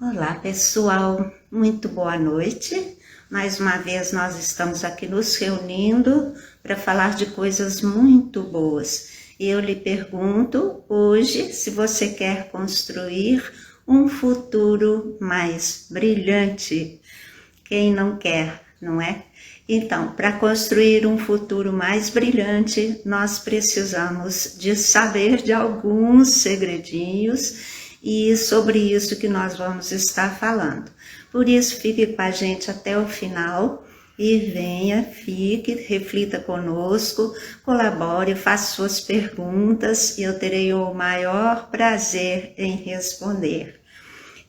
Olá pessoal, muito boa noite. Mais uma vez nós estamos aqui nos reunindo para falar de coisas muito boas. E eu lhe pergunto hoje se você quer construir um futuro mais brilhante. Quem não quer, não é? Então, para construir um futuro mais brilhante, nós precisamos de saber de alguns segredinhos e sobre isso que nós vamos estar falando. Por isso, fique com a gente até o final e venha, fique, reflita conosco, colabore, faça suas perguntas e eu terei o maior prazer em responder.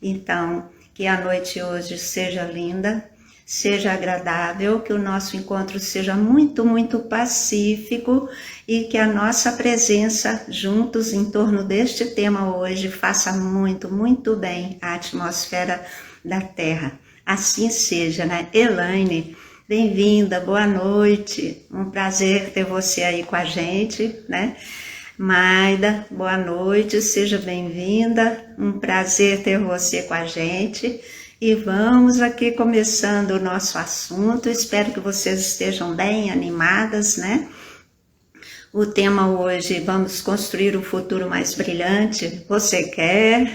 Então, que a noite hoje seja linda, seja agradável, que o nosso encontro seja muito, muito pacífico e que a nossa presença juntos em torno deste tema hoje faça muito, muito bem à atmosfera da Terra. Assim seja, né? Elaine, bem-vinda, boa noite, um prazer ter você aí com a gente, né? Maida, boa noite, seja bem-vinda, um prazer ter você com a gente. E vamos aqui começando o nosso assunto, espero que vocês estejam bem animadas, né? O tema hoje, vamos construir um futuro mais brilhante, você quer?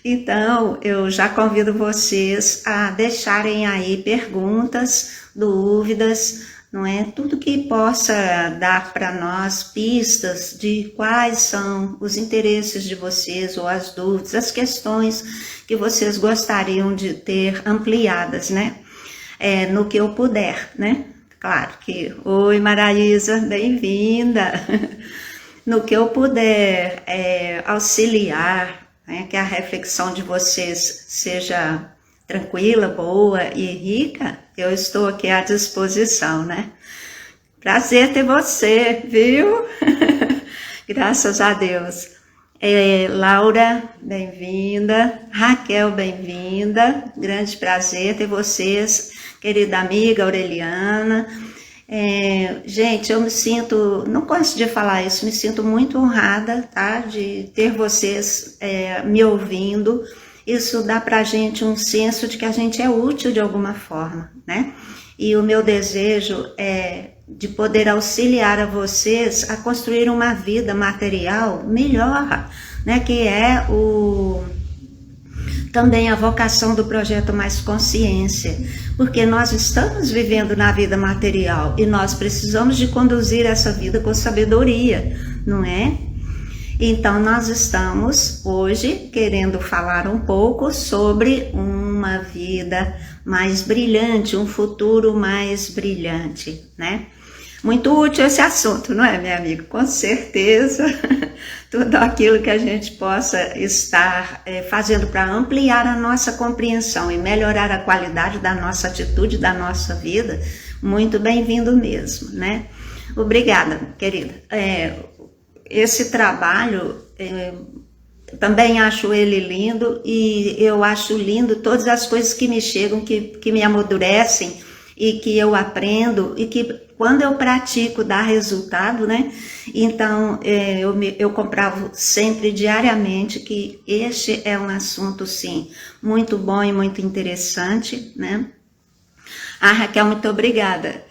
Então, eu já convido vocês a deixarem aí perguntas, dúvidas, não é? Tudo que possa dar para nós pistas de quais são os interesses de vocês ou as dúvidas, as questões que vocês gostariam de ter ampliadas, né? No que eu puder, né? Claro que... Oi, Maraísa, bem-vinda! No que eu puder auxiliar, né, que a reflexão de vocês seja tranquila, boa e rica, eu estou aqui à disposição, né? Prazer ter você, viu? Graças a Deus. Laura, bem-vinda. Raquel, bem-vinda. Grande prazer ter vocês, querida amiga Aureliana. Gente, eu me sinto, não gosto de falar isso, me sinto muito honrada, tá? De ter vocês me ouvindo. Isso dá pra gente um senso de que a gente é útil de alguma forma, né? E o meu desejo é de poder auxiliar a vocês a construir uma vida material melhor, né? Que é também a vocação do projeto Mais Consciência, porque nós estamos vivendo na vida material e nós precisamos de conduzir essa vida com sabedoria, não é? Então, nós estamos hoje querendo falar um pouco sobre uma vida mais brilhante, um futuro mais brilhante, né? Muito útil esse assunto, não é, meu amigo? Com certeza, tudo aquilo que a gente possa estar fazendo para ampliar a nossa compreensão e melhorar a qualidade da nossa atitude, da nossa vida, muito bem-vindo mesmo, né? Obrigada, querida. Esse trabalho, também acho ele lindo e eu acho lindo todas as coisas que me chegam, que me amadurecem e que eu aprendo e que quando eu pratico dá resultado, né? Então eu comprovo sempre, diariamente, que este é um assunto, sim, muito bom e muito interessante, né? Raquel, muito obrigada.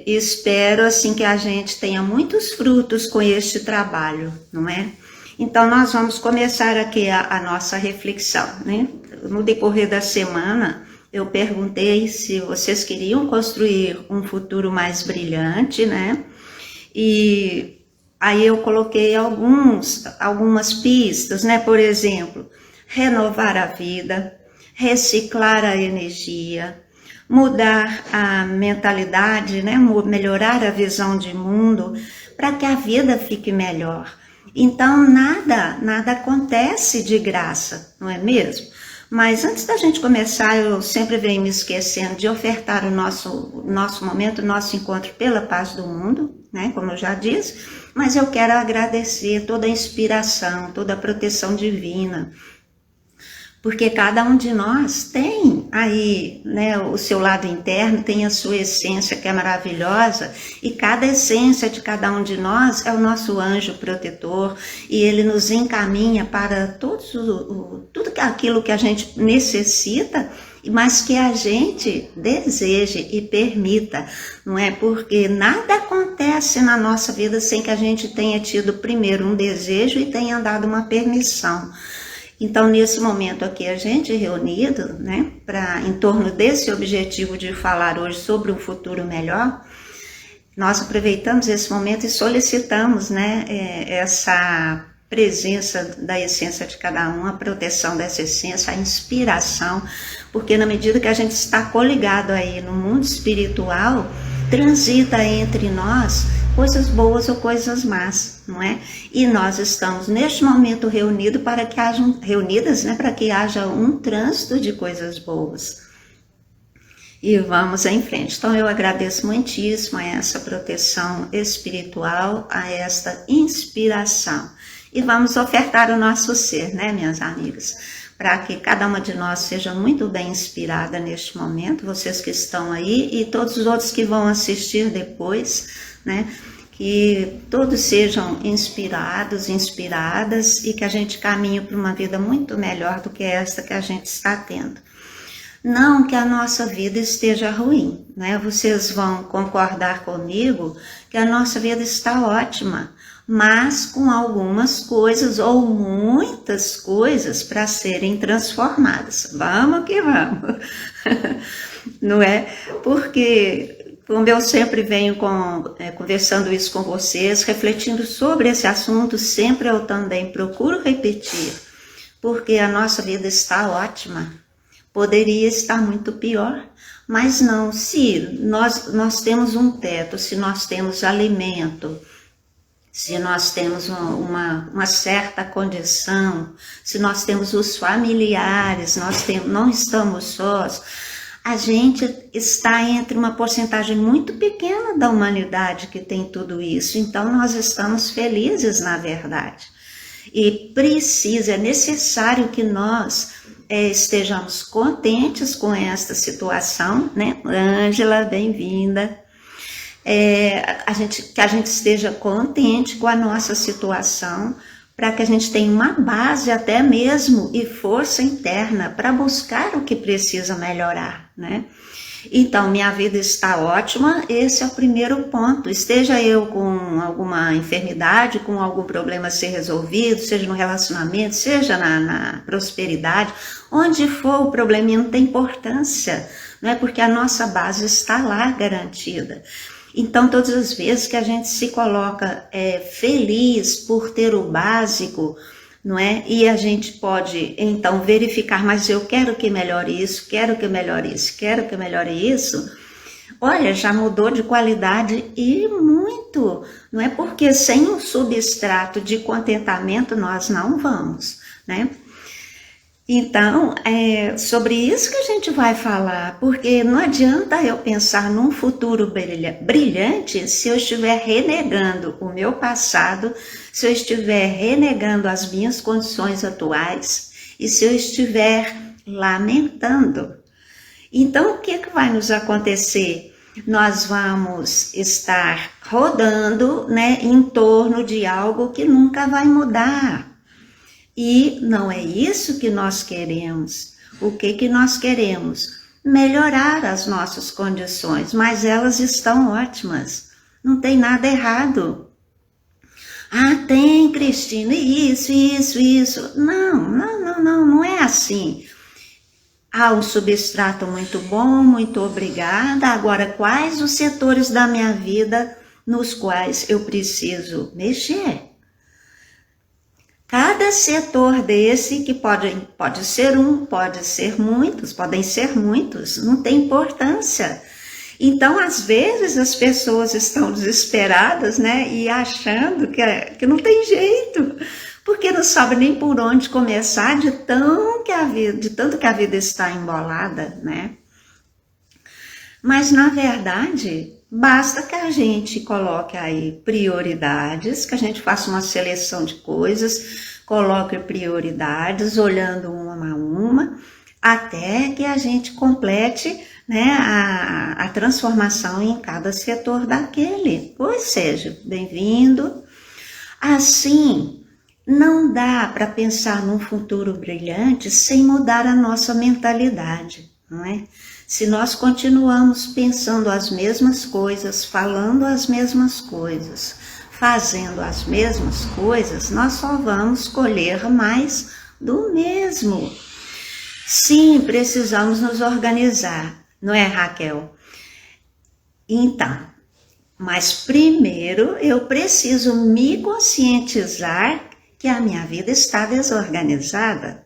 Espero assim que a gente tenha muitos frutos com este trabalho, não é? Então nós vamos começar aqui a nossa reflexão, né? No decorrer da semana eu perguntei se vocês queriam construir um futuro mais brilhante, né? E aí eu coloquei algumas pistas, né? Por exemplo, renovar a vida, reciclar a energia, mudar a mentalidade, né? Melhorar a visão de mundo para que a vida fique melhor. Então nada acontece de graça, não é mesmo? Mas antes da gente começar, eu sempre venho me esquecendo de ofertar o nosso momento, o nosso encontro pela paz do mundo, né? Como eu já disse, mas eu quero agradecer toda a inspiração, toda a proteção divina, porque cada um de nós tem aí, né, o seu lado interno, tem a sua essência que é maravilhosa, e cada essência de cada um de nós é o nosso anjo protetor, e ele nos encaminha para tudo aquilo que a gente necessita, mas que a gente deseje e permita, não é? Porque nada acontece na nossa vida sem que a gente tenha tido primeiro um desejo e tenha dado uma permissão. Então, nesse momento aqui, a gente reunido, né, em torno desse objetivo de falar hoje sobre um futuro melhor, nós aproveitamos esse momento e solicitamos, né, essa presença da essência de cada um, a proteção dessa essência, a inspiração, porque na medida que a gente está coligado aí no mundo espiritual, transita entre nós coisas boas ou coisas más, não é? E nós estamos neste momento reunidos para que reunidas, né, para que haja um trânsito de coisas boas. E vamos em frente. Então eu agradeço muitíssimo a essa proteção espiritual, a esta inspiração. E vamos ofertar o nosso ser, né, minhas amigas? Para que cada uma de nós seja muito bem inspirada neste momento, vocês que estão aí e todos os outros que vão assistir depois, né? Que todos sejam inspirados, inspiradas e que a gente caminhe para uma vida muito melhor do que esta que a gente está tendo. Não que a nossa vida esteja ruim, né? Vocês vão concordar comigo que a nossa vida está ótima, mas com algumas coisas ou muitas coisas para serem transformadas. Vamos que vamos, não é? Porque, como eu sempre venho conversando isso com vocês, refletindo sobre esse assunto, sempre eu também procuro repetir, porque a nossa vida está ótima, poderia estar muito pior, mas não, se nós temos um teto, se nós temos alimento, se nós temos uma certa condição, se nós temos os familiares, não estamos sós, a gente está entre uma porcentagem muito pequena da humanidade que tem tudo isso, então nós estamos felizes na verdade. E é necessário que nós estejamos contentes com esta situação, né? Ângela, bem-vinda. Que a gente esteja contente com a nossa situação, para que a gente tenha uma base até mesmo e força interna para buscar o que precisa melhorar, né? Então, minha vida está ótima, esse é o primeiro ponto. Esteja eu com alguma enfermidade, com algum problema a ser resolvido, seja no relacionamento, seja na prosperidade, onde for o probleminha não tem importância, não é? Porque a nossa base está lá garantida. Então, todas as vezes que a gente se coloca feliz por ter o básico, não é? E a gente pode, então, verificar, mas eu quero que melhore isso, quero que melhore isso, quero que melhore isso. Olha, já mudou de qualidade e muito, não é? Porque sem um substrato de contentamento nós não vamos, né? Então, é sobre isso que a gente vai falar, porque não adianta eu pensar num futuro brilhante se eu estiver renegando o meu passado, se eu estiver renegando as minhas condições atuais e se eu estiver lamentando. Então, o que vai nos acontecer? Nós vamos estar rodando, né, em torno de algo que nunca vai mudar. E não é isso que nós queremos. O que nós queremos? Melhorar as nossas condições, mas elas estão ótimas. Não tem nada errado. Ah, tem, Cristina, isso. Não é assim. Há um substrato muito bom, muito obrigada. Agora, quais os setores da minha vida nos quais eu preciso mexer? Cada setor desse, que pode ser um, pode ser muitos, podem ser muitos, não tem importância. Então, às vezes, as pessoas estão desesperadas, né, e achando que não tem jeito, porque não sabe nem por onde começar de tanto que a vida está embolada, né? Mas, na verdade, basta que a gente coloque aí prioridades, que a gente faça uma seleção de coisas, coloque prioridades, olhando uma a uma, até que a gente complete, né, a transformação em cada setor daquele. Pois seja, bem-vindo. Assim, não dá para pensar num futuro brilhante sem mudar a nossa mentalidade, não é? Se nós continuamos pensando as mesmas coisas, falando as mesmas coisas, fazendo as mesmas coisas, nós só vamos colher mais do mesmo. Sim, precisamos nos organizar, não é, Raquel? Então, mas primeiro eu preciso me conscientizar que a minha vida está desorganizada.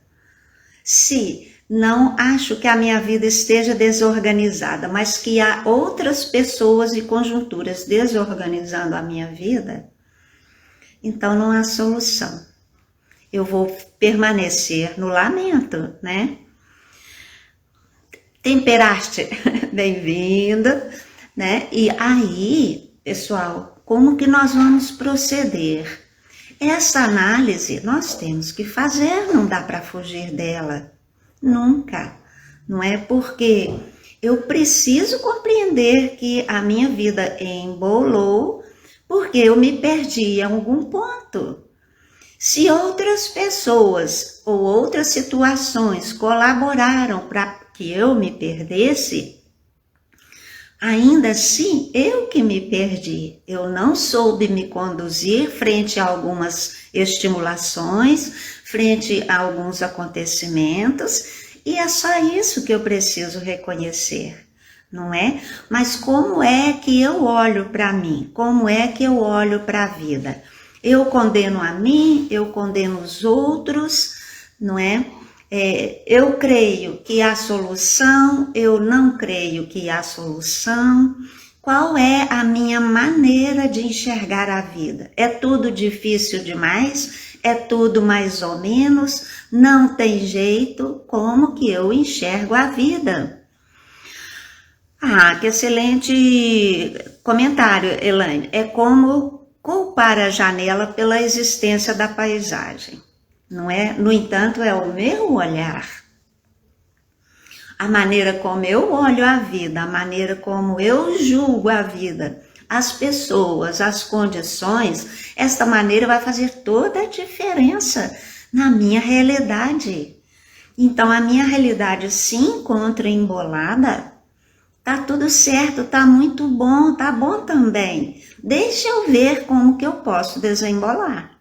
Se não acho que a minha vida esteja desorganizada, mas que há outras pessoas e conjunturas desorganizando a minha vida, então não há solução. Eu vou permanecer no lamento, né? Temperaste, bem-vinda, né? E aí, pessoal, como que nós vamos proceder? Essa análise nós temos que fazer, não dá para fugir dela. Nunca. Não é porque eu preciso compreender que a minha vida embolou porque eu me perdi em algum ponto. Se outras pessoas ou outras situações colaboraram para que eu me perdesse, ainda assim eu que me perdi. Eu não soube me conduzir frente a algumas estimulações, frente a alguns acontecimentos, e é só isso que eu preciso reconhecer, não é? Mas como é que eu olho para mim? Como é que eu olho para a vida? Eu condeno a mim, eu condeno os outros, não é? Eu creio que há solução, eu não creio que há solução. Qual é a minha maneira de enxergar a vida? É tudo difícil demais? É tudo mais ou menos? Não tem jeito? Como que eu enxergo a vida? Ah, que excelente comentário, Elaine. É como culpar a janela pela existência da paisagem, não é? No entanto, é o meu olhar. A maneira como eu olho a vida, a maneira como eu julgo a vida, as pessoas, as condições, esta maneira vai fazer toda a diferença na minha realidade. Então, a minha realidade se encontra embolada, tá tudo certo, tá muito bom, tá bom também. Deixa eu ver como que eu posso desembolar.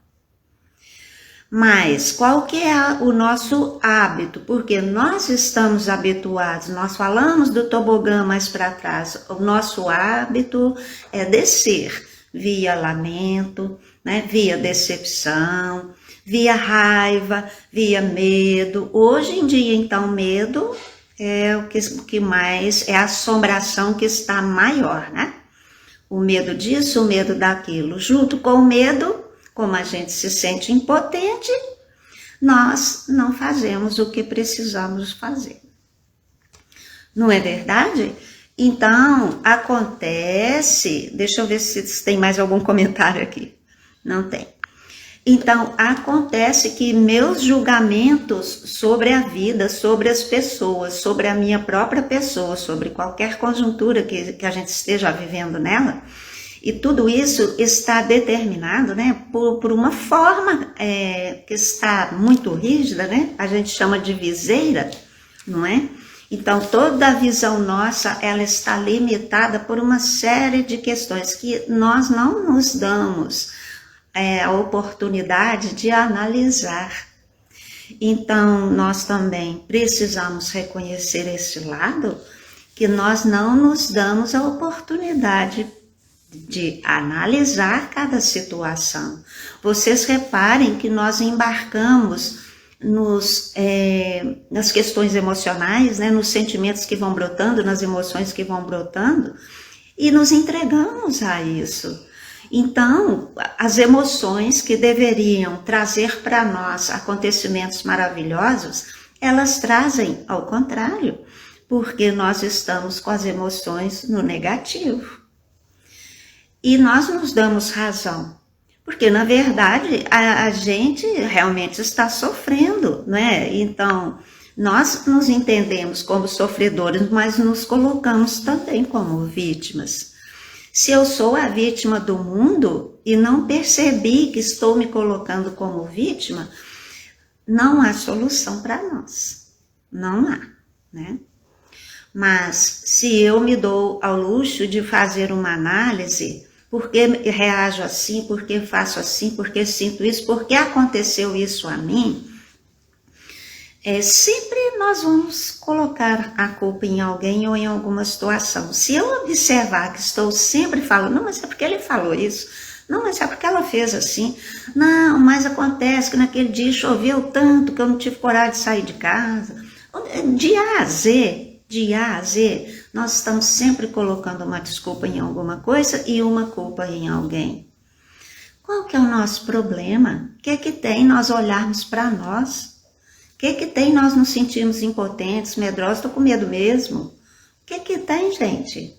Mas qual que é o nosso hábito? Porque nós estamos habituados, nós falamos do tobogã mais para trás, o nosso hábito é descer via lamento, né, via decepção, via raiva, via medo. Hoje em dia, então, medo é o que mais, é a assombração que está maior, né? O medo disso, o medo daquilo. Junto com o medo, como a gente se sente impotente, nós não fazemos o que precisamos fazer. Não é verdade? Então, acontece... Deixa eu ver se tem mais algum comentário aqui. Não tem. Então, acontece que meus julgamentos sobre a vida, sobre as pessoas, sobre a minha própria pessoa, sobre qualquer conjuntura que a gente esteja vivendo nela, e tudo isso está determinado, né, por uma forma que está muito rígida, né? A gente chama de viseira, não é? Então, toda a visão nossa, ela está limitada por uma série de questões que nós não nos damos a oportunidade de analisar. Então, nós também precisamos reconhecer esse lado, que nós não nos damos a oportunidade de analisar cada situação. Vocês reparem que nós embarcamos nas questões emocionais, né, nos sentimentos que vão brotando, nas emoções que vão brotando, e nos entregamos a isso. Então, as emoções que deveriam trazer para nós acontecimentos maravilhosos, elas trazem ao contrário, porque nós estamos com as emoções no negativo. E nós nos damos razão, porque na verdade a gente realmente está sofrendo, não é? Então, Nós nos entendemos como sofredores, mas nos colocamos também como vítimas. Se eu sou a vítima do mundo e não percebi que estou me colocando como vítima, não há solução para nós. Não há, né? Mas se eu me dou ao luxo de fazer uma análise, por que reajo assim, por que faço assim, por que sinto isso, por que aconteceu isso a mim, sempre nós vamos colocar a culpa em alguém ou em alguma situação. Se eu observar que estou sempre falando, não, mas é porque ele falou isso, não, mas é porque ela fez assim, não, mas acontece que naquele dia choveu tanto que eu não tive coragem de sair de casa. De A a Z, nós estamos sempre colocando uma desculpa em alguma coisa e uma culpa em alguém. Qual que é o nosso problema? O que tem nós olharmos para nós? O que tem nós nos sentirmos impotentes, medrosos? Estou com medo mesmo. O que tem, gente?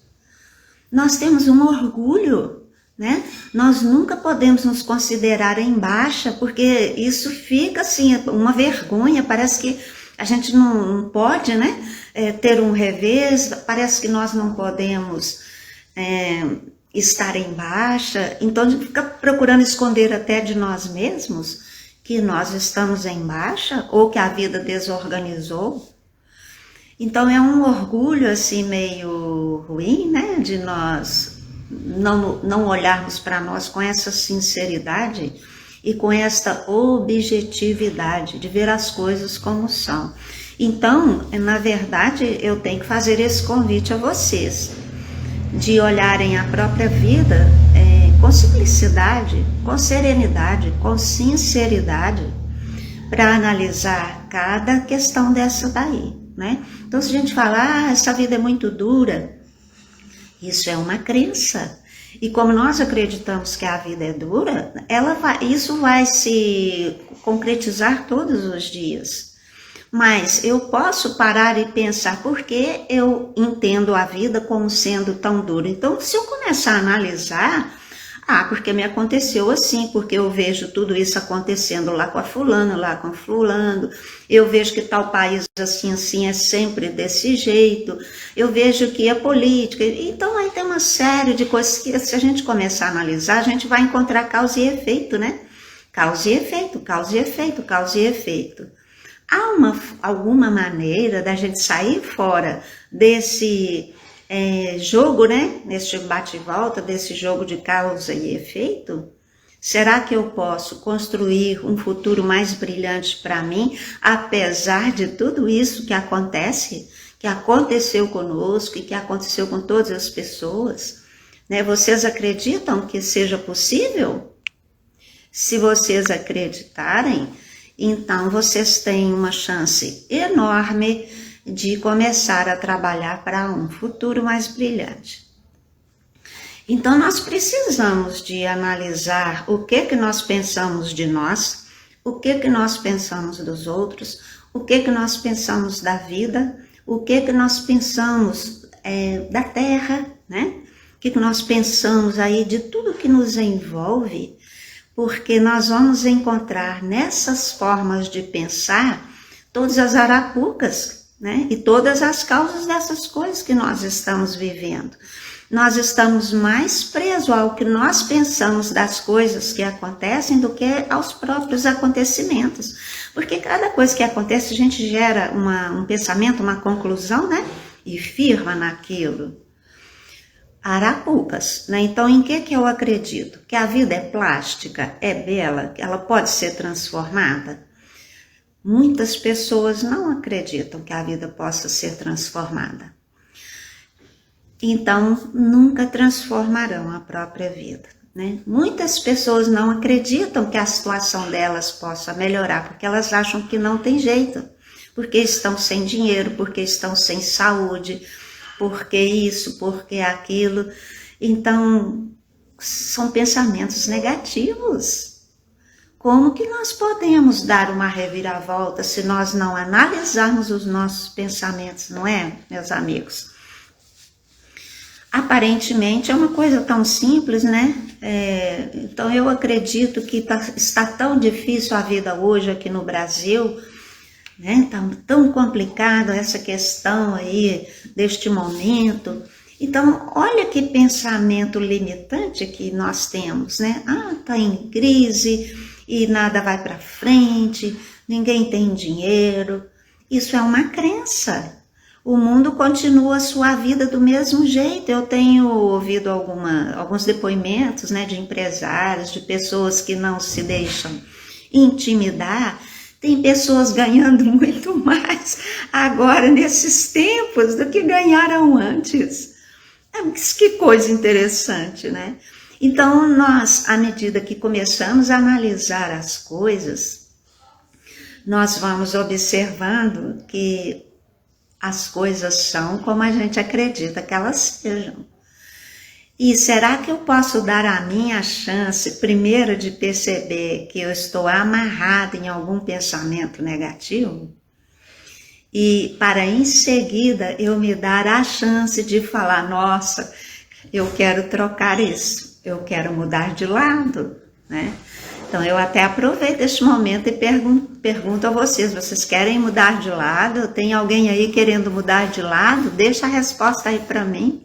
Nós temos um orgulho, né? Nós nunca podemos nos considerar em baixa, porque isso fica assim, uma vergonha, parece que a gente não pode, né? Ter um revés, parece que nós não podemos estar em baixa, então a gente fica procurando esconder até de nós mesmos que nós estamos em baixa ou que a vida desorganizou. Então é um orgulho assim meio ruim, né, de nós não olharmos para nós com essa sinceridade e com esta objetividade de ver as coisas como são. Então, na verdade, eu tenho que fazer esse convite a vocês, de olharem a própria vida com simplicidade, com serenidade, com sinceridade, para analisar cada questão dessa daí, né? Então, se a gente falar, essa vida é muito dura, isso é uma crença. E como nós acreditamos que a vida é dura, isso vai se concretizar todos os dias. Mas eu posso parar e pensar por que eu entendo a vida como sendo tão dura. Então, se eu começar a analisar, porque me aconteceu assim, porque eu vejo tudo isso acontecendo lá com a fulana, lá com fulano, eu vejo que tal país assim é sempre desse jeito, eu vejo que a política, então aí tem uma série de coisas que se a gente começar a analisar, a gente vai encontrar causa e efeito, né? Causa e efeito, causa e efeito, causa e efeito. Há alguma maneira da gente sair fora desse jogo, né? Nesse bate e volta, desse jogo de causa e efeito? Será que eu posso construir um futuro mais brilhante para mim, apesar de tudo isso que acontece, que aconteceu conosco e que aconteceu com todas as pessoas? Né? Vocês acreditam que seja possível? Se vocês acreditarem, então vocês têm uma chance enorme de começar a trabalhar para um futuro mais brilhante. Então nós precisamos de analisar o que nós pensamos de nós, o que nós pensamos dos outros, o que nós pensamos da vida, o que nós pensamos da terra, né? O que nós pensamos aí de tudo que nos envolve, porque nós vamos encontrar nessas formas de pensar todas as arapucas, né? E todas as causas dessas coisas que nós estamos vivendo. Nós estamos mais presos ao que nós pensamos das coisas que acontecem do que aos próprios acontecimentos. Porque cada coisa que acontece a gente gera um pensamento, uma conclusão, né? E firma naquilo. Arapucas, né? Então, em que eu acredito? Que a vida é plástica, é bela, que ela pode ser transformada? Muitas pessoas não acreditam que a vida possa ser transformada. Então, nunca transformarão a própria vida, né? Muitas pessoas não acreditam que a situação delas possa melhorar, porque elas acham que não tem jeito, porque estão sem dinheiro, porque estão sem saúde, porque isso, porque aquilo. Então, são pensamentos negativos. Como que nós podemos dar uma reviravolta se nós não analisarmos os nossos pensamentos, não é, meus amigos? Aparentemente é uma coisa tão simples, né? Então eu acredito que está tão difícil a vida hoje aqui no Brasil, né? Tá tão complicado essa questão aí deste momento. Então, olha que pensamento limitante que nós temos, né? Tá em crise e nada vai para frente, ninguém tem dinheiro. Isso é uma crença. O mundo continua a sua vida do mesmo jeito. Eu tenho ouvido alguns depoimentos, né, de empresários, de pessoas que não se deixam intimidar. Tem pessoas ganhando muito mais agora nesses tempos do que ganharam antes. Que coisa interessante, né? Então, nós, à medida que começamos a analisar as coisas, nós vamos observando que as coisas são como a gente acredita que elas sejam. E será que eu posso dar a minha chance, primeiro, de perceber que eu estou amarrada em algum pensamento negativo? E para em seguida eu me dar a chance de falar, nossa, eu quero trocar isso, eu quero mudar de lado, né? Então eu até aproveito este momento e pergunto a vocês querem mudar de lado? Tem alguém aí querendo mudar de lado? Deixa a resposta aí para mim.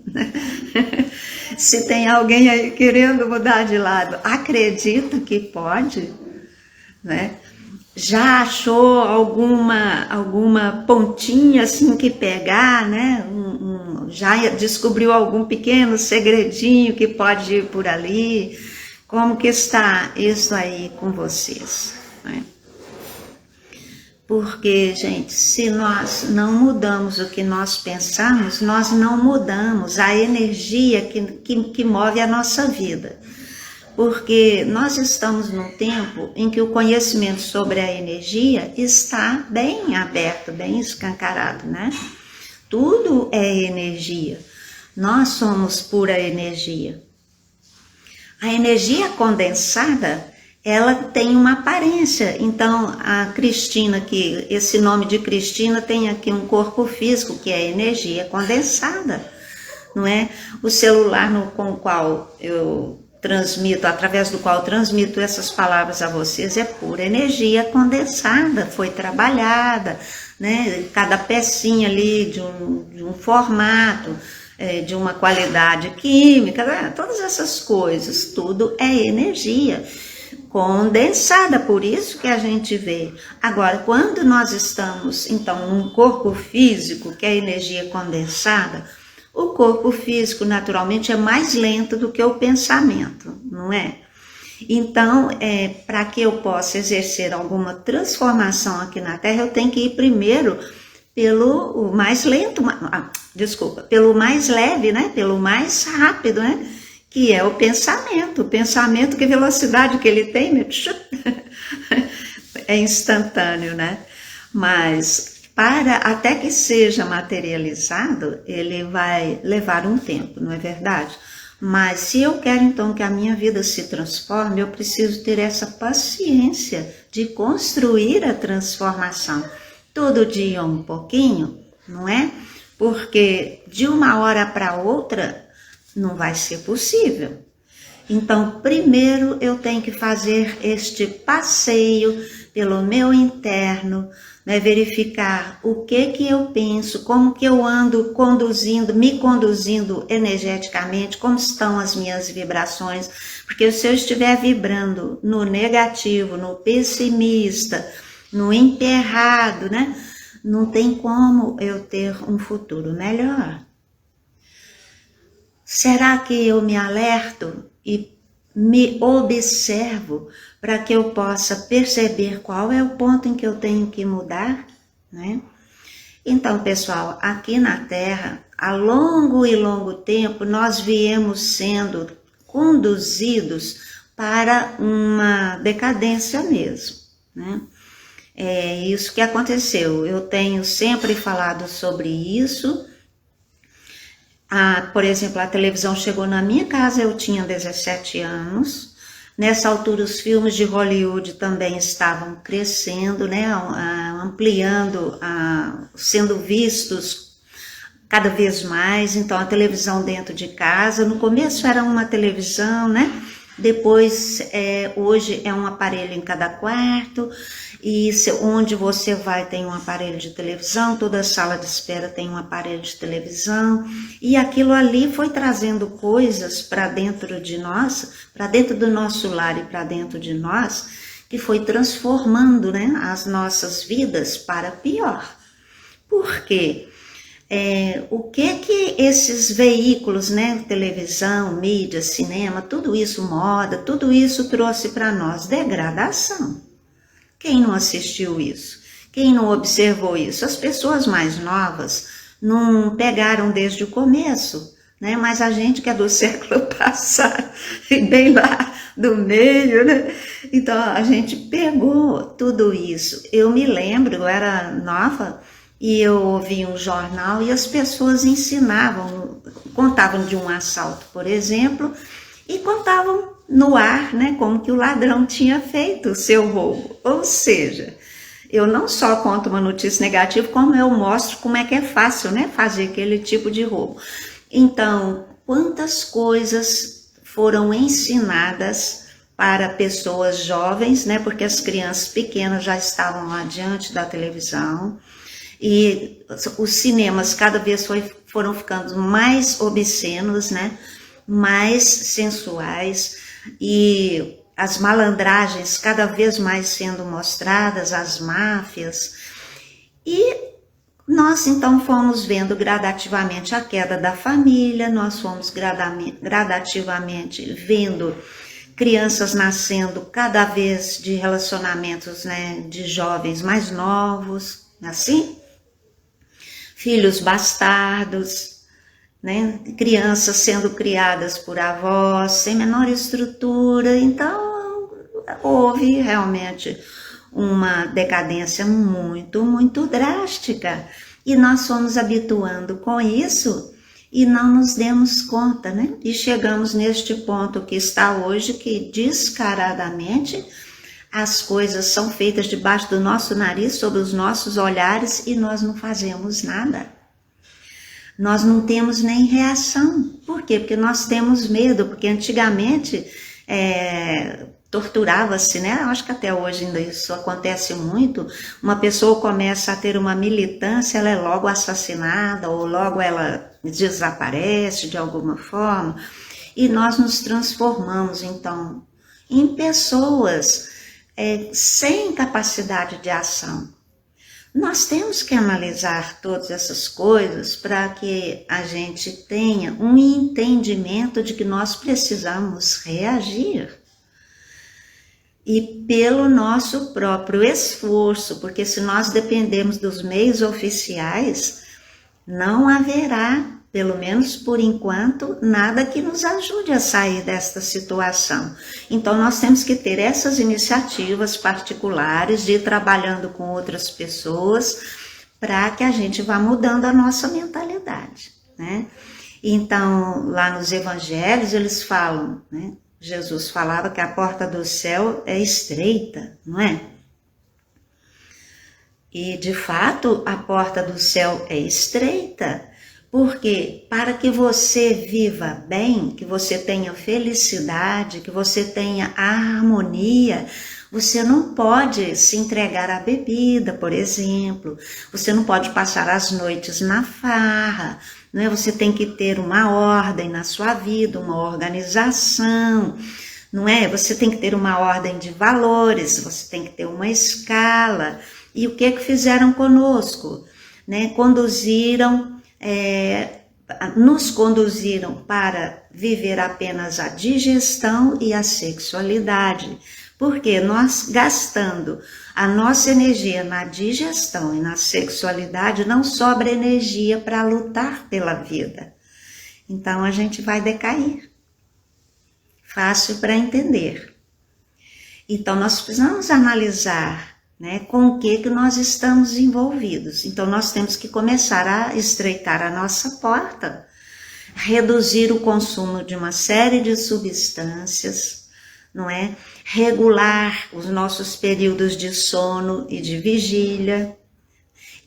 Se tem alguém aí querendo mudar de lado, acredita que pode, né? Já achou alguma pontinha assim que pegar, né? Já descobriu algum pequeno segredinho que pode ir por ali? Como que está isso aí com vocês, né? Porque, gente, se nós não mudamos o que nós pensamos, nós não mudamos a energia que move a nossa vida. Porque nós estamos num tempo em que o conhecimento sobre a energia está bem aberto, bem escancarado, né? Tudo é energia. Nós somos pura energia. A energia condensada, ela tem uma aparência. Então, a Cristina, que esse nome de Cristina tem aqui um corpo físico, que é energia condensada, não é? O celular com o qual eu transmito, através do qual eu transmito essas palavras a vocês, é pura energia condensada, foi trabalhada, né? Cada pecinha ali de um formato, de uma qualidade química, né? Todas essas coisas, tudo é energia condensada, por isso que a gente vê. Agora, quando nós estamos, então, num corpo físico, que é energia condensada, o corpo físico, naturalmente, é mais lento do que o pensamento, não é? Então, para que eu possa exercer alguma transformação aqui na Terra, eu tenho que ir primeiro pelo mais lento, pelo mais leve, né? Pelo mais rápido, né? Que é o pensamento. O pensamento, que velocidade que ele tem, é instantâneo, né? Mas até que seja materializado, ele vai levar um tempo, não é verdade? Mas se eu quero então que a minha vida se transforme, eu preciso ter essa paciência de construir a transformação. Todo dia um pouquinho, não é? Porque de uma hora para outra não vai ser possível. Então, primeiro eu tenho que fazer este passeio pelo meu interno, né, verificar o que eu penso, como que eu ando me conduzindo energeticamente, como estão as minhas vibrações, porque se eu estiver vibrando no negativo, no pessimista, no emperrado, né, não tem como eu ter um futuro melhor. Será que eu me alerto e me observo para que eu possa perceber qual é o ponto em que eu tenho que mudar, né? Então, pessoal, aqui na Terra, há longo e longo tempo, nós viemos sendo conduzidos para uma decadência mesmo, né? É isso que aconteceu. Eu tenho sempre falado sobre isso. Por exemplo, a televisão chegou na minha casa, eu tinha 17 anos. Nessa altura, os filmes de Hollywood também estavam crescendo, né? Ampliando, sendo vistos cada vez mais. Então, a televisão dentro de casa, no começo era uma televisão, né? Depois, hoje é um aparelho em cada quarto, e onde você vai tem um aparelho de televisão, toda sala de espera tem um aparelho de televisão, e aquilo ali foi trazendo coisas para dentro de nós, para dentro do nosso lar e para dentro de nós, que foi transformando, né, as nossas vidas para pior. Por quê? O que esses veículos, né, televisão, mídia, cinema, tudo isso, moda, tudo isso trouxe para nós? Degradação. Quem não assistiu isso? Quem não observou isso? As pessoas mais novas não pegaram desde o começo, né? Mas a gente que é do século passado, e bem lá do meio, né? Então a gente pegou tudo isso. Eu me lembro, eu era nova, e eu ouvia um jornal e as pessoas ensinavam, contavam de um assalto, por exemplo, e contavam no ar, né, como que o ladrão tinha feito o seu roubo. Ou seja, eu não só conto uma notícia negativa, como eu mostro como é que é fácil, né, fazer aquele tipo de roubo. Então, quantas coisas foram ensinadas para pessoas jovens, né, porque as crianças pequenas já estavam lá diante da televisão, e os cinemas cada vez foram ficando mais obscenos, né? Mais sensuais, e as malandragens cada vez mais sendo mostradas, as máfias. E nós então fomos vendo gradativamente a queda da família, nós fomos gradativamente vendo crianças nascendo cada vez de relacionamentos, né, de jovens mais novos, assim, filhos bastardos, né? Crianças sendo criadas por avós, sem menor estrutura. Então, houve realmente uma decadência muito, muito drástica. E nós fomos habituando com isso e não nos demos conta, né? E chegamos neste ponto que está hoje, que descaradamente as coisas são feitas debaixo do nosso nariz, sob os nossos olhares, e nós não fazemos nada. Nós não temos nem reação. Por quê? Porque nós temos medo, porque antigamente torturava-se, né? Eu acho que até hoje ainda isso acontece muito. Uma pessoa começa a ter uma militância, ela é logo assassinada, ou logo ela desaparece de alguma forma, e nós nos transformamos, então, em pessoas sem capacidade de ação. Nós temos que analisar todas essas coisas para que a gente tenha um entendimento de que nós precisamos reagir. E pelo nosso próprio esforço, porque se nós dependemos dos meios oficiais, não haverá, pelo menos por enquanto, nada que nos ajude a sair desta situação. Então nós temos que ter essas iniciativas particulares de ir trabalhando com outras pessoas para que a gente vá mudando a nossa mentalidade, né? Então lá nos evangelhos eles falam, né? Jesus falava que a porta do céu é estreita, não é? E de fato a porta do céu é estreita, porque para que você viva bem, que você tenha felicidade, que você tenha harmonia, você não pode se entregar à bebida, por exemplo. Você não pode passar as noites na farra, né? Você tem que ter uma ordem na sua vida, uma organização, não é? Você tem que ter uma ordem de valores, você tem que ter uma escala. E o que fizeram conosco? Né? Nos conduziram para viver apenas a digestão e a sexualidade, porque nós gastando a nossa energia na digestão e na sexualidade não sobra energia para lutar pela vida. Então a gente vai decair. Fácil para entender. Então nós precisamos analisar, né, com o que nós estamos envolvidos. Então nós temos que começar a estreitar a nossa porta, reduzir o consumo de uma série de substâncias, não é? Regular os nossos períodos de sono e de vigília,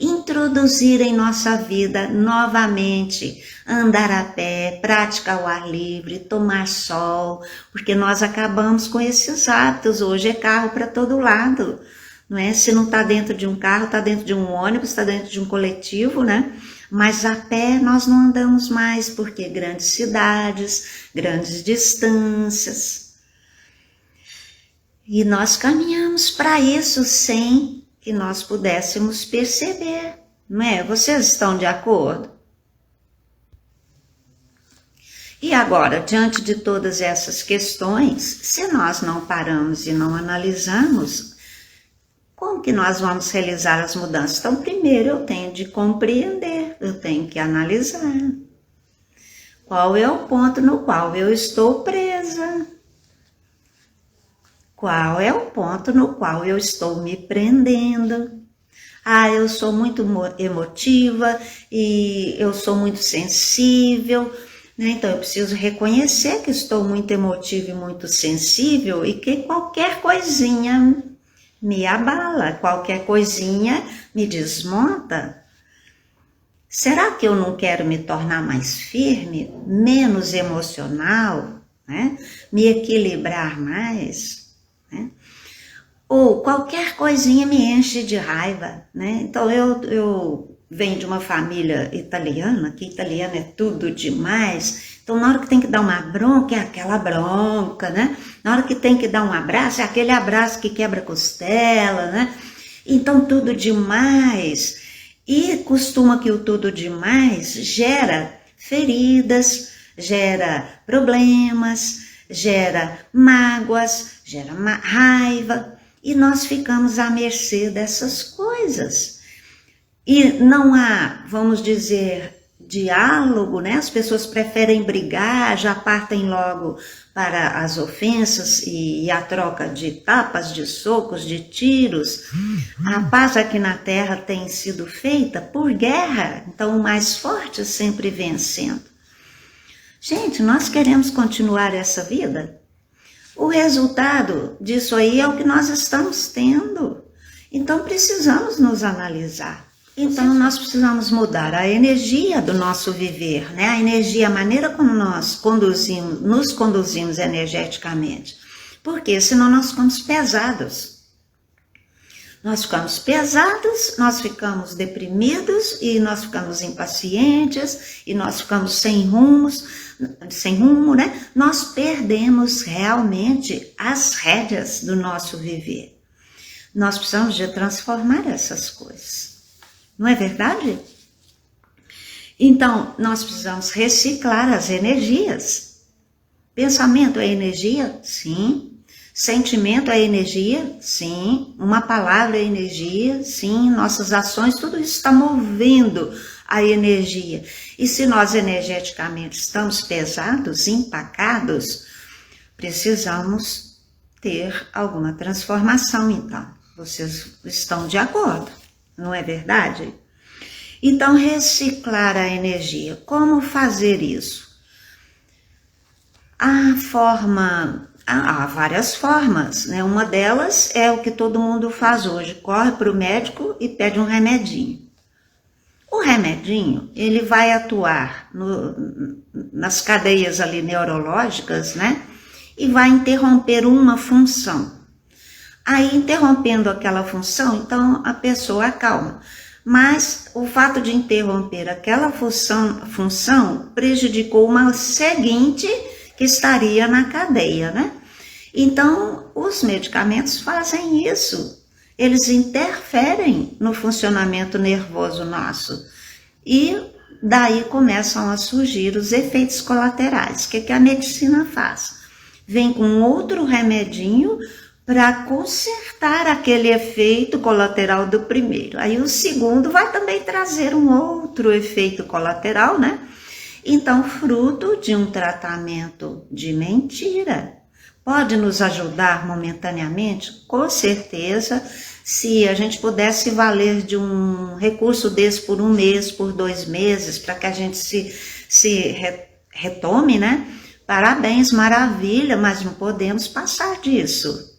introduzir em nossa vida novamente, andar a pé, praticar o ar livre, tomar sol, porque nós acabamos com esses hábitos. Hoje é carro para todo lado, não é? Se não está dentro de um carro, está dentro de um ônibus, está dentro de um coletivo, né? Mas a pé nós não andamos mais, porque grandes cidades, grandes distâncias. E nós caminhamos para isso sem que nós pudéssemos perceber, não é? Vocês estão de acordo? E agora, diante de todas essas questões, se nós não paramos e não analisamos, como que nós vamos realizar as mudanças? Então, primeiro eu tenho de compreender, eu tenho que analisar. Qual é o ponto no qual eu estou presa? Qual é o ponto no qual eu estou me prendendo? Ah, eu sou muito emotiva e eu sou muito sensível, né? Então eu preciso reconhecer que estou muito emotiva e muito sensível e que qualquer coisinha me abala, qualquer coisinha me desmonta. Será que eu não quero me tornar mais firme, menos emocional, né? Me equilibrar mais? Né? Ou qualquer coisinha me enche de raiva, né? Então eu venho de uma família italiana, que italiano é tudo demais, então na hora que tem que dar uma bronca é aquela bronca, né? Na hora que tem que dar um abraço é aquele abraço que quebra costela, né? Então tudo demais, e costuma que o tudo demais gera feridas, gera problemas, gera mágoas, gera raiva, e nós ficamos à mercê dessas coisas. E não há, vamos dizer, diálogo, né? As pessoas preferem brigar, já partem logo para as ofensas e a troca de tapas, de socos, de tiros. A paz aqui na Terra tem sido feita por guerra, então o mais forte sempre vencendo. Gente, nós queremos continuar essa vida? O resultado disso aí é o que nós estamos tendo. Então precisamos nos analisar. Então nós precisamos mudar a energia do nosso viver, né? A energia, a maneira como nós nos conduzimos energeticamente. Porque senão nós ficamos pesados. Nós ficamos pesados, nós ficamos deprimidos e nós ficamos impacientes e nós ficamos sem rumo, né? Nós perdemos realmente as rédeas do nosso viver. Nós precisamos de transformar essas coisas. Não é verdade? Então, nós precisamos reciclar as energias. Pensamento é energia? Sim. Sentimento é energia? Sim. Uma palavra é energia? Sim. Nossas ações, tudo isso está movendo a energia. E se nós energeticamente estamos pesados, empacados, precisamos ter alguma transformação, então. Vocês estão de acordo, não é verdade? Então, reciclar a energia. Como fazer isso? Há várias formas, né? Uma delas é o que todo mundo faz hoje. Corre para o médico e pede um remedinho. O remedinho, ele vai atuar nas cadeias ali neurológicas, né? E vai interromper uma função. Aí, interrompendo aquela função, então a pessoa acalma. Mas o fato de interromper aquela função prejudicou uma seguinte que estaria na cadeia, né? Então, os medicamentos fazem isso. Eles interferem no funcionamento nervoso nosso. E daí começam a surgir os efeitos colaterais. O que a medicina faz? Vem com outro remedinho para consertar aquele efeito colateral do primeiro. Aí o segundo vai também trazer um outro efeito colateral, né? Então, fruto de um tratamento de mentira. Pode nos ajudar momentaneamente? Com certeza, se a gente pudesse valer de um recurso desse por 1 mês, por 2 meses, para que a gente se retome, né? Parabéns, maravilha, mas não podemos passar disso.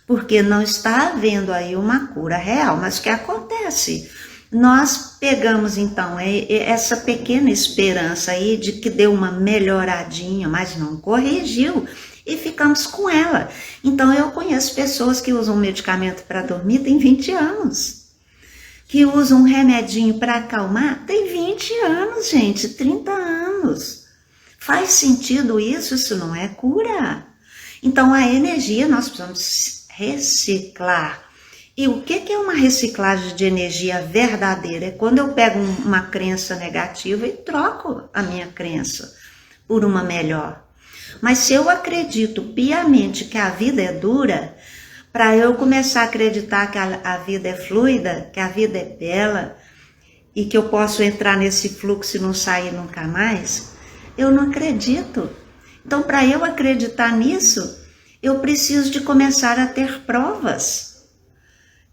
Porque não está havendo aí uma cura real. Mas o que acontece? Nós pegamos então essa pequena esperança aí de que deu uma melhoradinha, mas não corrigiu, e ficamos com ela. Então eu conheço pessoas que usam medicamento para dormir tem 20 anos, que usam um remedinho para acalmar tem 20 anos, gente, 30 anos. Faz sentido isso? Isso não é cura. Então a energia nós precisamos reciclar. E o que é uma reciclagem de energia verdadeira? É quando eu pego uma crença negativa e troco a minha crença por uma melhor. Mas se eu acredito piamente que a vida é dura, para eu começar a acreditar que a vida é fluida, que a vida é bela, e que eu posso entrar nesse fluxo e não sair nunca mais, eu não acredito. Então, para eu acreditar nisso, eu preciso de começar a ter provas.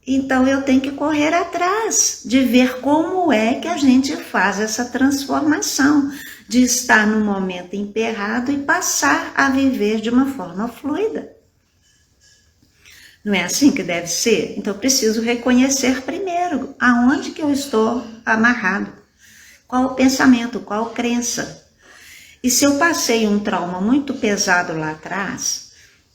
Então eu tenho que correr atrás de ver como é que a gente faz essa transformação, de estar no momento emperrado e passar a viver de uma forma fluida. Não é assim que deve ser? Então eu preciso reconhecer primeiro aonde que eu estou amarrado, qual o pensamento, qual a crença. E se eu passei um trauma muito pesado lá atrás,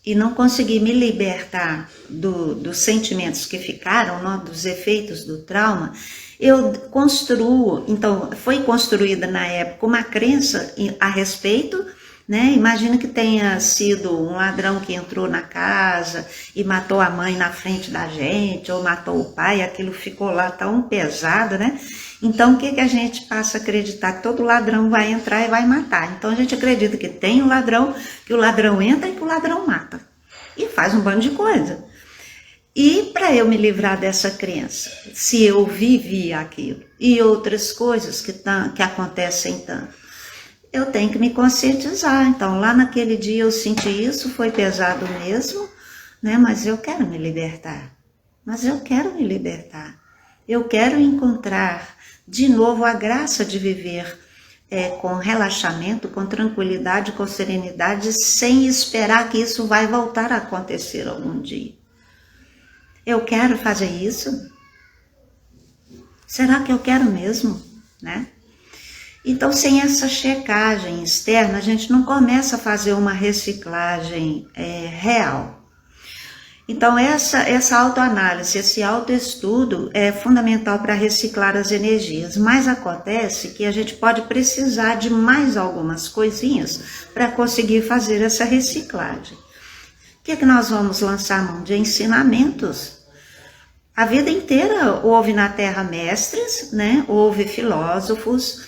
e não consegui me libertar dos sentimentos que ficaram, não, dos efeitos do trauma, eu construo, então foi construída na época uma crença a respeito, né? Imagina que tenha sido um ladrão que entrou na casa e matou a mãe na frente da gente, ou matou o pai, aquilo ficou lá tão pesado, né? Então o que a gente passa a acreditar? Que todo ladrão vai entrar e vai matar. Então a gente acredita que tem um ladrão, que o ladrão entra e que o ladrão mata. E faz um bando de coisa. E para eu me livrar dessa crença, se eu vivi aquilo e outras coisas que acontecem tanto, eu tenho que me conscientizar. Então lá naquele dia eu senti isso, foi pesado mesmo, né? Mas eu quero me libertar. Eu quero encontrar de novo a graça de viver com relaxamento, com tranquilidade, com serenidade, sem esperar que isso vai voltar a acontecer algum dia. Eu quero fazer isso? Será que eu quero mesmo, né? Então, sem essa checagem externa, a gente não começa a fazer uma reciclagem real. Então, essa autoanálise, esse autoestudo é fundamental para reciclar as energias, mas acontece que a gente pode precisar de mais algumas coisinhas para conseguir fazer essa reciclagem. O que nós vamos lançar mão de ensinamentos? A vida inteira houve na Terra mestres, né? Houve filósofos,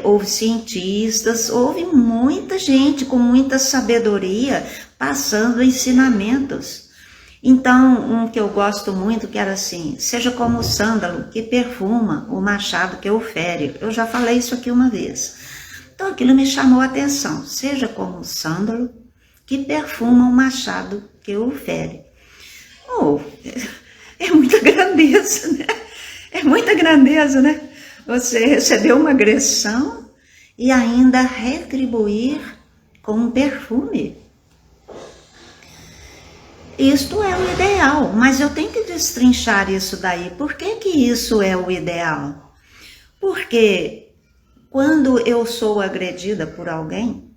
houve cientistas, houve muita gente com muita sabedoria passando ensinamentos. Então, um que eu gosto muito, que era assim: seja como o sândalo que perfuma, o machado que o fere. Eu já falei isso aqui uma vez. Então, aquilo me chamou a atenção. Seja como o sândalo que perfuma, o machado que o fere. É muita grandeza, né? É muita grandeza, né? Você receber uma agressão e ainda retribuir com um perfume. Isto é o ideal, mas eu tenho que destrinchar isso daí. Por que isso é o ideal? Porque quando eu sou agredida por alguém,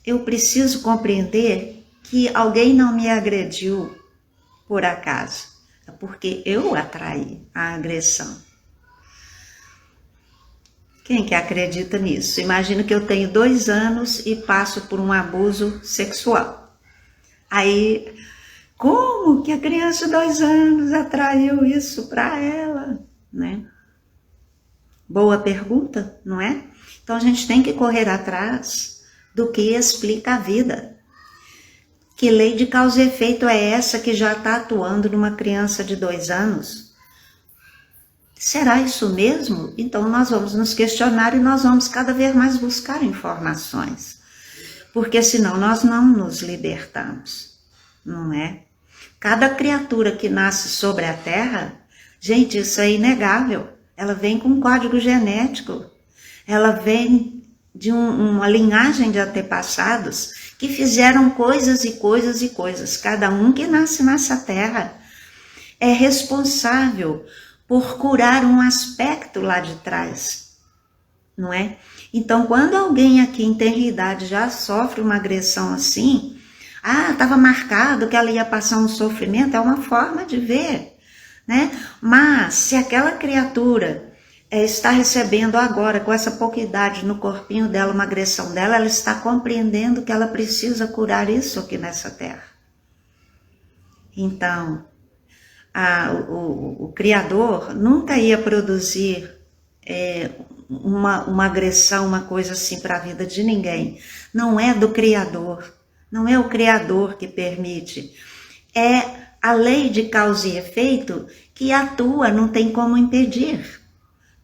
eu preciso compreender que alguém não me agrediu por acaso. É porque eu atraí a agressão. Quem que acredita nisso? Imagina que eu tenho 2 anos e passo por um abuso sexual. Aí, como que a criança de 2 anos atraiu isso para ela, né? Boa pergunta, não é? Então a gente tem que correr atrás do que explica a vida. Que lei de causa e efeito é essa que já está atuando numa criança de 2 anos? Será isso mesmo? Então nós vamos nos questionar e nós vamos cada vez mais buscar informações. Porque senão nós não nos libertamos, não é? Cada criatura que nasce sobre a Terra, gente, isso é inegável. Ela vem com um código genético. Ela vem de uma linhagem de antepassados que fizeram coisas e coisas e coisas. Cada um que nasce nessa Terra é responsável por curar um aspecto lá de trás, não é? Então, quando alguém aqui em tenridade já sofre uma agressão assim, estava marcado que ela ia passar um sofrimento, é uma forma de ver, né? Mas se aquela criatura está recebendo agora, com essa pouca idade no corpinho dela, uma agressão dela, ela está compreendendo que ela precisa curar isso aqui nessa terra. Então, o Criador nunca ia produzir uma agressão, uma coisa assim para a vida de ninguém. Não é do Criador, não é o Criador que permite. É a lei de causa e efeito que atua, não tem como impedir.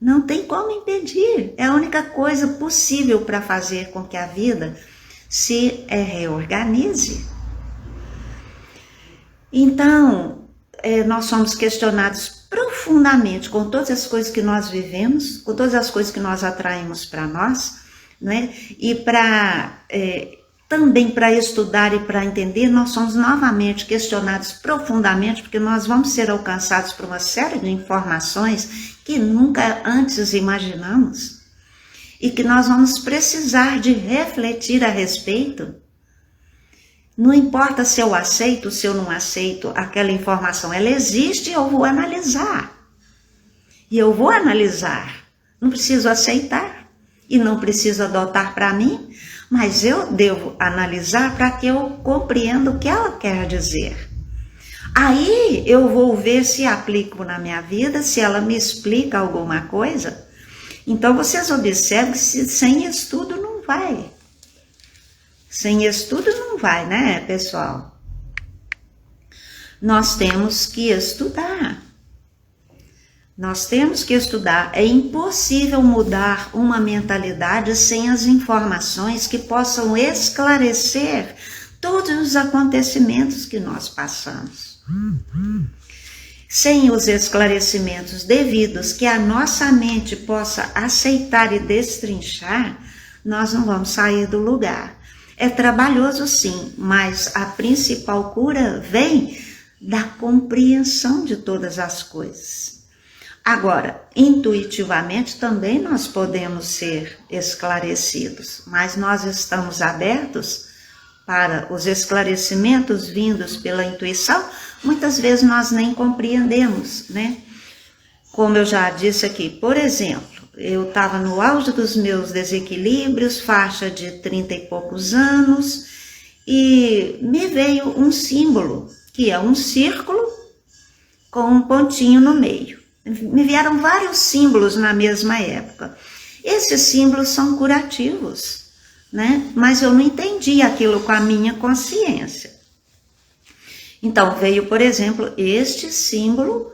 Não tem como impedir. É a única coisa possível para fazer com que a vida se reorganize. Então, nós somos questionados profundamente com todas as coisas que nós vivemos, com todas as coisas que nós atraímos para nós, né? E também para estudar e para entender, nós somos novamente questionados profundamente, porque nós vamos ser alcançados por uma série de informações que nunca antes imaginamos e que nós vamos precisar de refletir a respeito. Não importa se eu aceito, se eu não aceito aquela informação, ela existe e eu vou analisar. E eu vou analisar. Não preciso aceitar e não preciso adotar para mim, mas eu devo analisar para que eu compreenda o que ela quer dizer. Aí eu vou ver se aplico na minha vida, se ela me explica alguma coisa. Então vocês observem que sem estudo não vai. Sem estudo não vai, né, pessoal? Nós temos que estudar. Nós temos que estudar. É impossível mudar uma mentalidade sem as informações que possam esclarecer todos os acontecimentos que nós passamos. Sem os esclarecimentos devidos que a nossa mente possa aceitar e destrinchar, nós não vamos sair do lugar. É trabalhoso sim, mas a principal cura vem da compreensão de todas as coisas. Agora, intuitivamente também nós podemos ser esclarecidos, mas nós estamos abertos para os esclarecimentos vindos pela intuição. Muitas vezes nós nem compreendemos, né? Como eu já disse aqui, por exemplo, eu estava no auge dos meus desequilíbrios, faixa de 30 e poucos anos, e me veio um símbolo, que é um círculo com um pontinho no meio. Me vieram vários símbolos na mesma época. Esses símbolos são curativos, né? Mas eu não entendi aquilo com a minha consciência. Então veio, por exemplo, este símbolo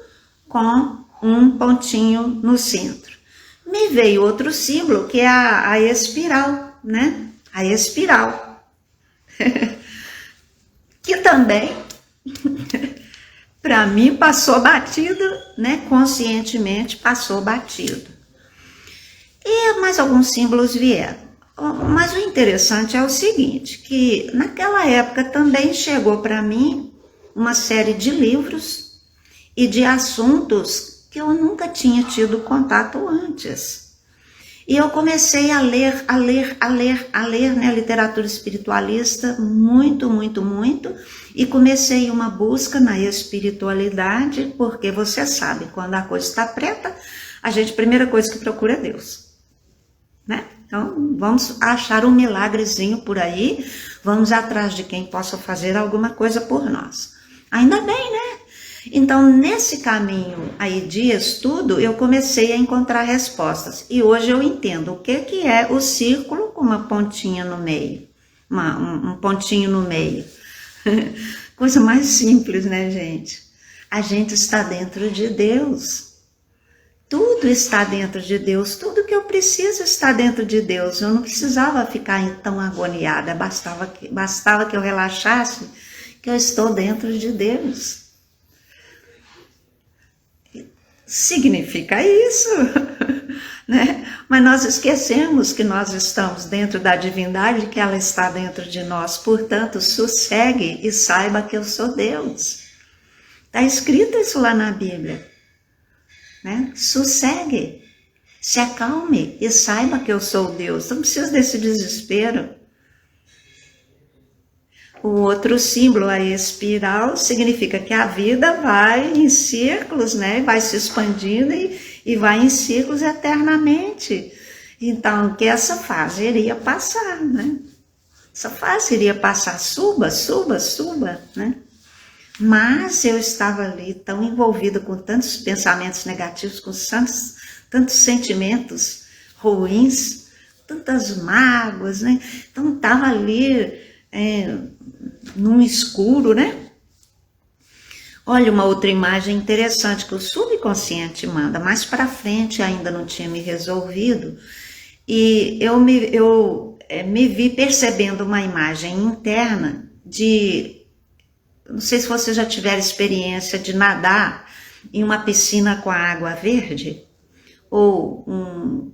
com um pontinho no centro. Me veio outro símbolo que é a espiral, né? A espiral. Que também, para mim, passou batido, né? Conscientemente passou batido. E mais alguns símbolos vieram. Mas o interessante é o seguinte, que naquela época também chegou para mim uma série de livros e de assuntos que eu nunca tinha tido contato antes. E eu comecei a ler, né, literatura espiritualista, muito, e comecei uma busca na espiritualidade, porque você sabe, quando a coisa está preta, a primeira coisa que procura é Deus, né? Então, vamos achar um milagrezinho por aí, vamos atrás de quem possa fazer alguma coisa por nós. Ainda bem, né? Então, nesse caminho aí de estudo, eu comecei a encontrar respostas. E hoje eu entendo o que é o círculo com uma pontinha no meio. Um pontinho no meio. Coisa mais simples, né, gente? A gente está dentro de Deus. Tudo está dentro de Deus. Tudo que eu preciso está dentro de Deus. Eu não precisava ficar tão agoniada. Bastava que eu relaxasse, que eu estou dentro de Deus. Significa isso, né? Mas nós esquecemos que nós estamos dentro da divindade, que ela está dentro de nós. Portanto, sossegue e saiba que eu sou Deus. Está escrito isso lá na Bíblia. né? Sossegue, se acalme e saiba que eu sou Deus. Não precisa desse desespero. O outro símbolo, a espiral, significa que a vida vai em círculos, né? Vai se expandindo e vai em círculos eternamente. Então, que essa fase iria passar, né? Essa fase iria passar, suba, suba, suba, né? Mas eu estava ali tão envolvida com tantos pensamentos negativos, com tantos sentimentos ruins, tantas mágoas, né? Então estava ali num escuro, né? Olha uma outra imagem interessante que o subconsciente manda, mais para frente ainda não tinha me resolvido, e eu me vi percebendo uma imagem interna de, não sei se você já tiver experiência de nadar em uma piscina com a água verde, ou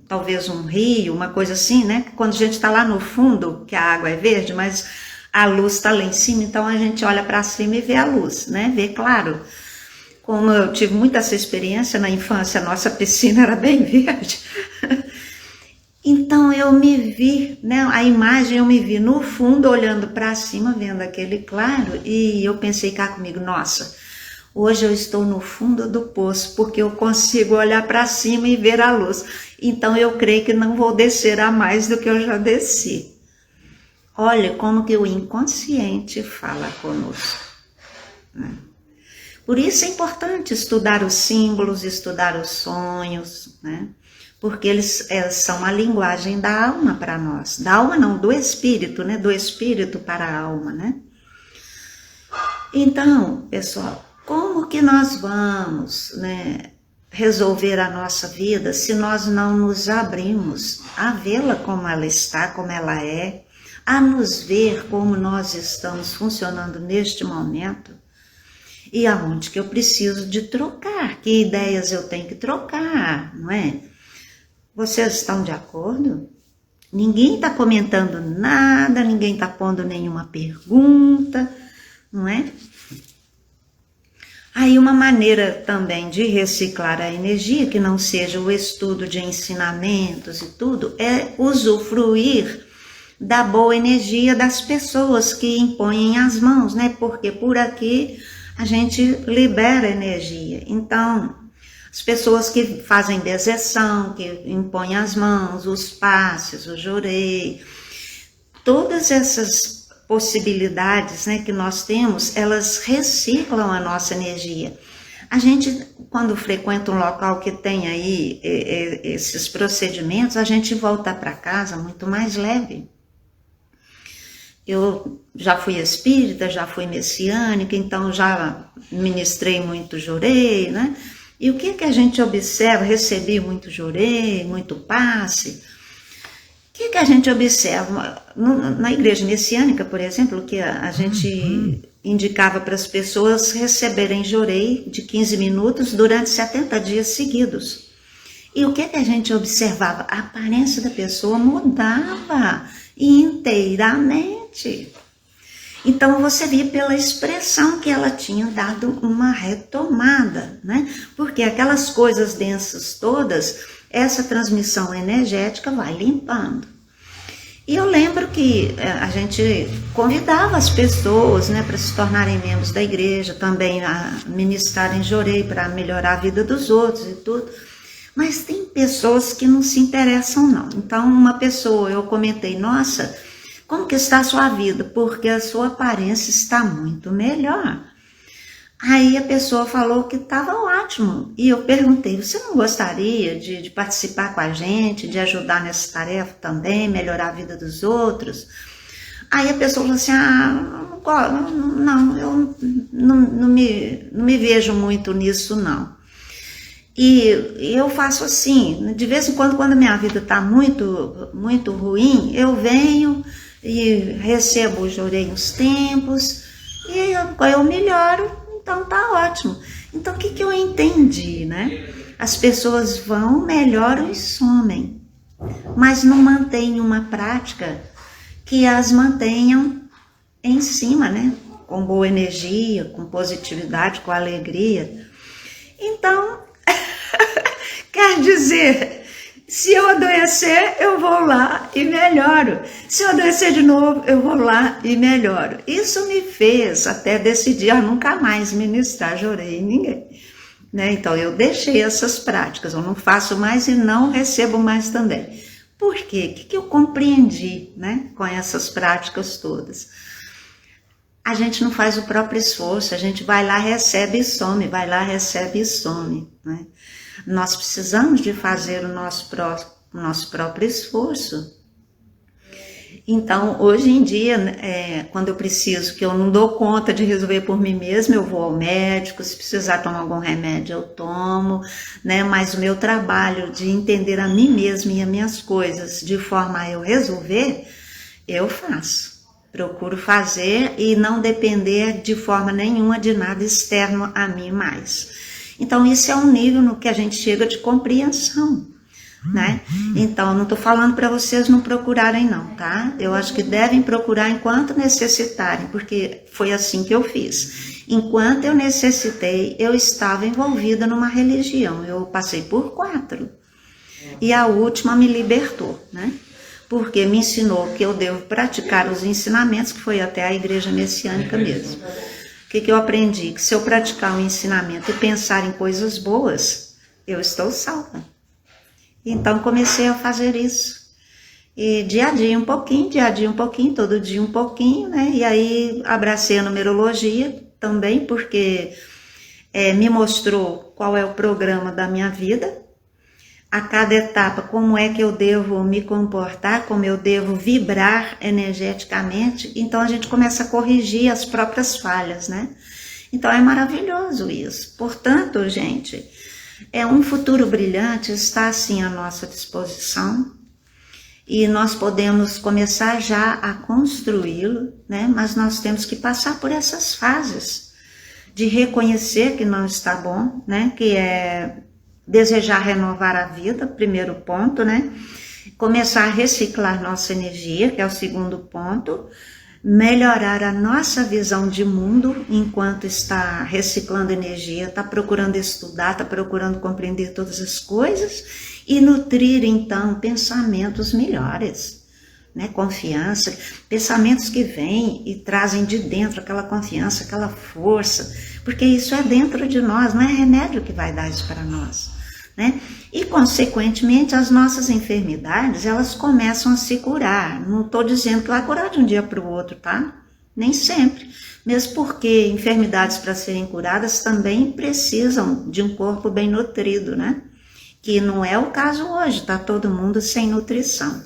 talvez um rio, uma coisa assim, né? Quando a gente está lá no fundo, que a água é verde, mas a luz está lá em cima, então a gente olha para cima e vê a luz, né? Vê claro. Como eu tive muita essa experiência na infância, a nossa piscina era bem verde. Então eu me vi, né? A imagem eu me vi no fundo, olhando para cima, vendo aquele claro, e eu pensei cá comigo, nossa, hoje eu estou no fundo do poço, porque eu consigo olhar para cima e ver a luz. Então eu creio que não vou descer a mais do que eu já desci. Olha como que o inconsciente fala conosco, né? Por isso é importante estudar os símbolos, estudar os sonhos, né? Porque eles são a linguagem da alma para nós. Da alma não, do espírito, né? Do espírito para a alma, né? Então, pessoal, como que nós vamos, né, resolver a nossa vida se nós não nos abrimos a vê-la como ela está, como ela é, a nos ver como nós estamos funcionando neste momento e aonde que eu preciso de trocar, que ideias eu tenho que trocar, não é? Vocês estão de acordo? Ninguém está comentando nada, ninguém está pondo nenhuma pergunta, não é? Aí uma maneira também de reciclar a energia, que não seja o estudo de ensinamentos e tudo, é usufruir da boa energia das pessoas que impõem as mãos, né? Porque por aqui a gente libera energia. Então, as pessoas que fazem deseção, que impõem as mãos, os passes, o jorei, todas essas possibilidades, né, que nós temos, elas reciclam a nossa energia. A gente, quando frequenta um local que tem aí esses procedimentos, a gente volta para casa muito mais leve. Eu já fui espírita, já fui messiânica, então já ministrei muito jorei, né? E o que a gente observa? Recebi muito jorei, muito passe. O que a gente observa? Na igreja messiânica, por exemplo, que a gente indicava para as pessoas receberem jorei de 15 minutos durante 70 dias seguidos. E o que a gente observava? A aparência da pessoa mudava inteiramente. Então você via pela expressão que ela tinha dado uma retomada, né? Porque aquelas coisas densas todas, essa transmissão energética vai limpando. E eu lembro que a gente convidava as pessoas, né, para se tornarem membros da igreja, também a ministrarem jorei para melhorar a vida dos outros e tudo. Mas tem pessoas que não se interessam não. Então uma pessoa, eu comentei, nossa, como que está a sua vida? Porque a sua aparência está muito melhor. Aí a pessoa falou que estava ótimo. E eu perguntei, você não gostaria de participar com a gente, de ajudar nessa tarefa também, melhorar a vida dos outros? Aí a pessoa falou assim, não, eu não me vejo muito nisso não. E eu faço assim, de vez em quando a minha vida está muito, muito ruim, eu venho e recebo o jorei uns tempos, e eu melhoro, então tá ótimo. Então o que eu entendi, né? As pessoas vão, melhoram e somem, mas não mantêm uma prática que as mantenham em cima, né? Com boa energia, com positividade, com alegria. Então, Quer dizer, se eu adoecer, eu vou lá e melhoro. Se eu adoecer de novo, eu vou lá e melhoro. Isso me fez até decidir a nunca mais ministrar, jurei em ninguém. Né? Então eu deixei essas práticas, eu não faço mais e não recebo mais também. Por quê? O que eu compreendi, né, com essas práticas todas? A gente não faz o próprio esforço, a gente vai lá, recebe e some, vai lá, recebe e some. Né? Nós precisamos de fazer o nosso próprio esforço. Então, hoje em dia, quando eu preciso, que eu não dou conta de resolver por mim mesma, eu vou ao médico, se precisar tomar algum remédio, eu tomo, né? Mas o meu trabalho de entender a mim mesma e as minhas coisas, de forma a eu resolver, eu faço. Procuro fazer e não depender de forma nenhuma de nada externo a mim mais. Então, isso é um nível no que a gente chega de compreensão. Né? Então, não estou falando para vocês não procurarem não, tá? Eu acho que devem procurar enquanto necessitarem, porque foi assim que eu fiz. Enquanto eu necessitei, eu estava envolvida numa religião, eu passei por 4. E a última me libertou, né? Porque me ensinou que eu devo praticar os ensinamentos, que foi até a igreja messiânica mesmo. O que eu aprendi? Que se eu praticar um ensinamento e pensar em coisas boas, eu estou salva. Então comecei a fazer isso, e dia a dia um pouquinho, todo dia um pouquinho, né? E aí abracei a numerologia também, porque me mostrou qual é o programa da minha vida, a cada etapa como é que eu devo me comportar, como eu devo vibrar energeticamente. Então a gente começa a corrigir as próprias falhas, né? Então é maravilhoso isso. Portanto, gente, um futuro brilhante está assim à nossa disposição e nós podemos começar já a construí-lo, né? Mas nós temos que passar por essas fases de reconhecer que não está bom, né? Que é desejar renovar a vida, primeiro ponto, né? Começar a reciclar nossa energia, que é o segundo ponto. Melhorar a nossa visão de mundo enquanto está reciclando energia, está procurando estudar, está procurando compreender todas as coisas e nutrir então pensamentos melhores, né? Confiança, pensamentos que vêm e trazem de dentro aquela confiança, aquela força, porque isso é dentro de nós, não é remédio que vai dar isso para nós, né? E consequentemente as nossas enfermidades, elas começam a se curar. Não estou dizendo que vai curar de um dia para o outro, tá? Nem sempre. Mesmo porque enfermidades para serem curadas também precisam de um corpo bem nutrido, né? Que não é o caso hoje, tá todo mundo sem nutrição,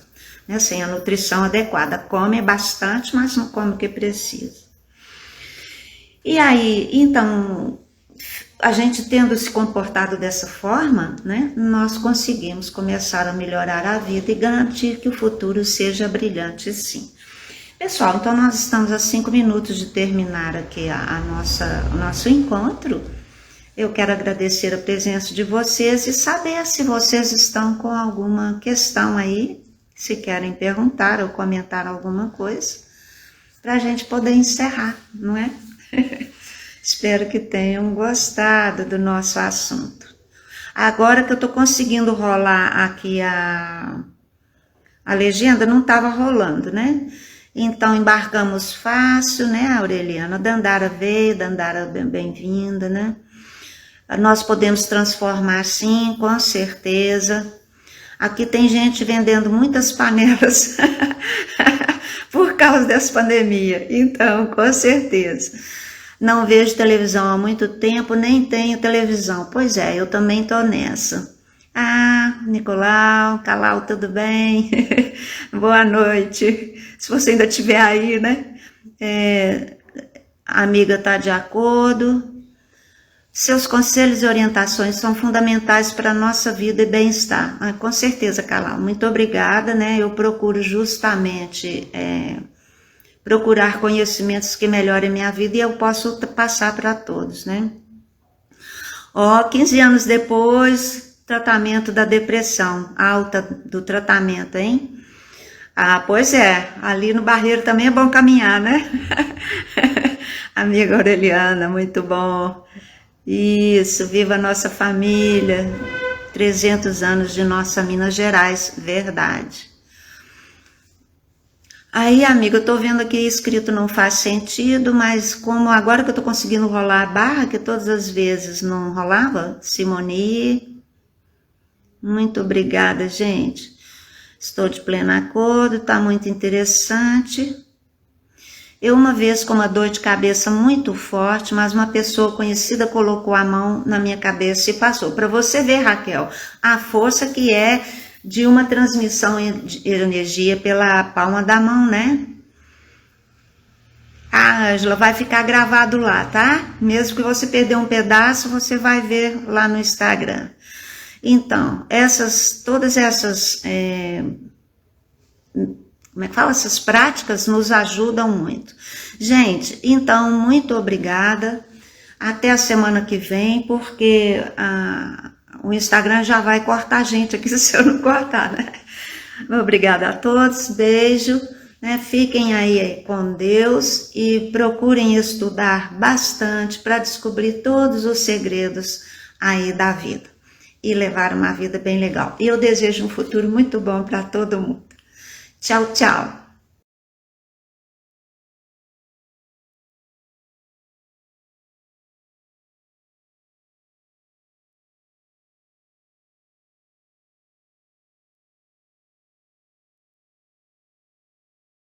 né? Sem a nutrição adequada. Come bastante, mas não come o que precisa. E aí, então, a gente tendo se comportado dessa forma, né, nós conseguimos começar a melhorar a vida e garantir que o futuro seja brilhante, sim. Pessoal, então nós estamos a 5 minutos de terminar aqui o nosso encontro. Eu quero agradecer a presença de vocês e saber se vocês estão com alguma questão aí, se querem perguntar ou comentar alguma coisa, para a gente poder encerrar, não é? Espero que tenham gostado do nosso assunto. Agora que eu estou conseguindo rolar aqui a legenda, não estava rolando, né? Então, embarcamos fácil, né, Aureliana? Dandara veio, Dandara bem-vinda, né? Nós podemos transformar, sim, com certeza. Aqui tem gente vendendo muitas panelas por causa dessa pandemia. Então, com certeza. Não vejo televisão há muito tempo, nem tenho televisão. Pois é, eu também tô nessa. Ah, Nicolau, Calau, tudo bem? Boa noite. Se você ainda estiver aí, né? A amiga tá de acordo. Seus conselhos e orientações são fundamentais para a nossa vida e bem-estar. Ah, com certeza, Calau. Muito obrigada, né? Eu procuro justamente procurar conhecimentos que melhorem minha vida e eu posso passar para todos, né? 15 anos depois, tratamento da depressão, alta do tratamento, hein? Ah, pois é, ali no Barreiro também é bom caminhar, né? Amiga Aureliana, muito bom. Isso, viva a nossa família. 300 anos de nossa Minas Gerais, verdade. Aí, amiga, eu tô vendo aqui escrito não faz sentido, mas como agora que eu tô conseguindo rolar a barra, que todas as vezes não rolava, Simone, muito obrigada, gente. Estou de pleno acordo, tá muito interessante. Eu uma vez com uma dor de cabeça muito forte, mas uma pessoa conhecida colocou a mão na minha cabeça e passou. Para você ver, Raquel, a força que é de uma transmissão de energia pela palma da mão, né? A Ângela, vai ficar gravado lá, tá? Mesmo que você perder um pedaço, você vai ver lá no Instagram. Então, todas essas, como é que fala? Essas práticas nos ajudam muito. Gente, então, muito obrigada. Até a semana que vem, porque o Instagram já vai cortar a gente aqui se eu não cortar, né? Obrigada a todos, beijo, né? Fiquem aí com Deus e procurem estudar bastante para descobrir todos os segredos aí da vida e levar uma vida bem legal. E eu desejo um futuro muito bom para todo mundo. Tchau, tchau.